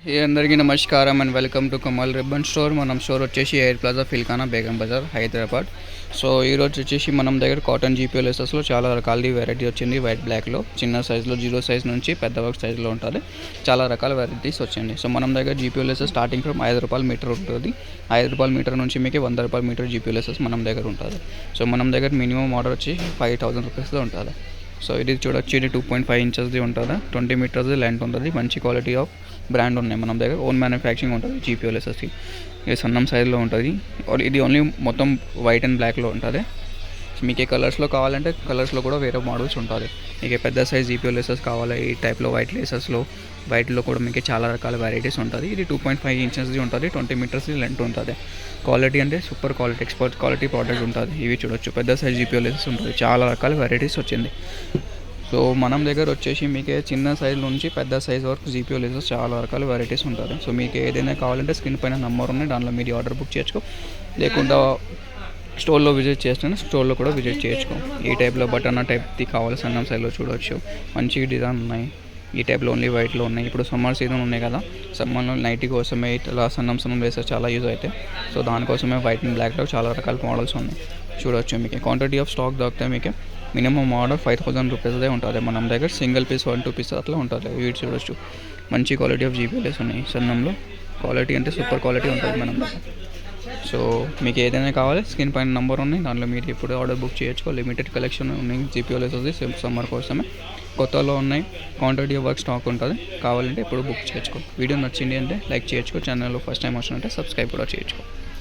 అందరికీ నమస్కారం and welcome to Kamal ribbon store. మనం స్టోర్ వచ్చేసి Air Plaza Feelkhana Begum Bazar Hyderabad. So ఈరోజు వచ్చేసి మనం దగ్గర కాటన్ జీపీఎల్ఎస్ఎస్లో చాలా రకాల వెరైటీ వచ్చింది. వైట్ బ్లాక్లో చిన్న సైజులో 0 సైజ్ నుంచి పెద్ద వర్క్ సైజులో ఉంటుంది. చాలా రకాల వెరైటీస్ వచ్చింది. సో మనం దగ్గర జీపీఎల్ఎస్ఎస్ స్టార్టింగ్ ఫ్రమ్ ₹5 మీటర్ ఉంటుంది. ₹5 మీటర్ నుంచి మీకు ₹100 మీటర్ జీపీఎల్ఎస్ఎస్ మనం దగ్గర ఉంటుంది. సో మనం దగ్గర మినిమం ఆర్డర్ వచ్చి ₹5,000 ఉంటుంది. సో ఇది చూడొచ్చు, ఇది 2.5 ఇంచెస్ది ఉంటుంది, 20 మీటర్స్ది లెంత్ ఉంటుంది. మంచి క్వాలిటీ ఆఫ్ బ్రాండ్ ఉన్నాయి మన దగ్గర. ఓన్ మ్యానుఫ్యాక్చరింగ్ ఉంటుంది జీపీఎల్ఎస్ఎస్కి. ఇది సన్నం సైజులో ఉంటుంది. ఇది ఓన్లీ మొత్తం వైట్ అండ్ బ్లాక్లో ఉంటుంది. మీకు ఏ కలర్స్లో కావాలంటే కలర్స్లో కూడా వేరే మోడల్స్ ఉంటుంది. మీకు పెద్ద సైజ్ జీపీఎల్ఎస్ఎస్ కావాలి ఈ టైప్లో వైట్ లేసెస్లో, వైట్లో కూడా మీకు చాలా రకాల వెరైటీస్ ఉంటుంది. ఇది 2.5 ఇంచెస్ది ఉంటుంది, 20 మీటర్స్ది లెంత్ ఉంటుంది. క్వాలిటీ అంటే super quality, expert quality product ఉంటుంది. ఇవి చూడొచ్చు, పెద్ద సైజ్ జీపీఎల్ఎస్ఎస్ ఉంటుంది. చాలా రకాల వెరైటీస్ వచ్చింది. సో మనం దగ్గర వచ్చేసి మీకు చిన్న సైజ్ నుంచి పెద్ద సైజ్ వరకు జీపీఎల్ఎస్ఎస్ చాలా రకాల వెరైటీస్ ఉంటుంది. సో మీకు ఏదైనా కావాలంటే స్క్రీన్ పైన నెంబర్ ఉన్నాయి, దాంట్లో మీరు ఆర్డర్ బుక్ చేసుకో. లేకుండా స్టోర్లో విజిట్ చేస్తే స్టోర్లో కూడా విజిట్ చేయొచ్చు. ఈ టైప్లో బటన్ టైప్ది కావాలి సన్నం సైజ్లో చూడవచ్చు. మంచి డిజైన్ ఉన్నాయి. ఈ టైప్లో ఓన్లీ వైట్లో ఉన్నాయి. ఇప్పుడు సమ్మర్ సీజన్ ఉన్నాయి కదా, సమ్మర్లో నైట్ కోసమే ఇలా సన్నం వేస్తే చాలా యూజ్ అవుతాయి. సో దానికోసమే వైట్ అండ్ బ్లాక్లో చాలా రకాల మోడల్స్ ఉన్నాయి. చూడవచ్చు, మీకు క్వాంటిటీ ఆఫ్ స్టాక్ దొరుకుతాయి. మీకు మినిమం ఆర్డర్ ₹5,000 ఉంటుంది మన దగ్గర. సింగిల్ పీస్ 1-2 పీస్ అట్లా ఉంటుంది. వీటి చూడవచ్చు, మంచి క్వాలిటీ ఆఫ్ జీపీఎల్ఎస్ ఉన్నాయి. సన్నంలో క్వాలిటీ అంటే సూపర్ క్వాలిటీ ఉంటుంది మనం దగ్గర. సో మీకు ఏదైనా కావాలి స్క్రీన్ పైన నెంబర్ ఉన్నాయి, దాంట్లో మీరు ఇప్పుడు ఆర్డర్ బుక్ చేయొచ్చు. లిమిటెడ్ కలెక్షన్ ఉన్నాయి జీపీఎల్ఎస్ వస్తుంది, సమ్మర్ కోసమే కొత్తలో ఉన్నాయి. క్వాంటిటీ ఆఫ్ వర్క్ స్టాక్ ఉంటుంది. కావాలంటే ఇప్పుడు బుక్ చేసుకో. వీడియో నచ్చింది అంటే లైక్ చేయొచ్చు. ఛానల్లో ఫస్ట్ టైం వచ్చినట్టే సబ్స్క్రైబ్ కూడా చేయొచ్చు.